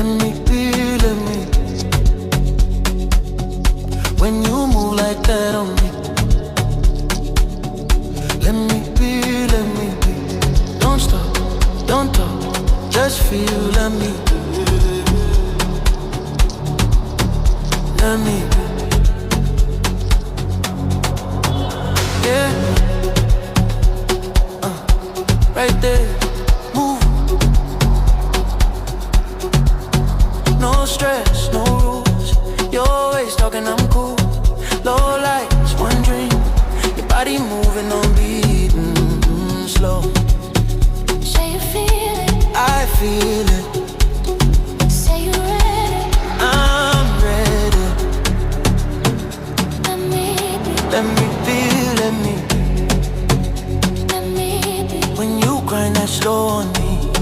Let me be, let me. When you move like that on me, let me be, let me be. Don't stop, don't talk, just feel, let me. Let me be. Yeah, right there, move. No stress, no rules. You're always talking, I'm cool. Low lights, one dream. Your body moving on beat, slow. Say you feel it. I feel it.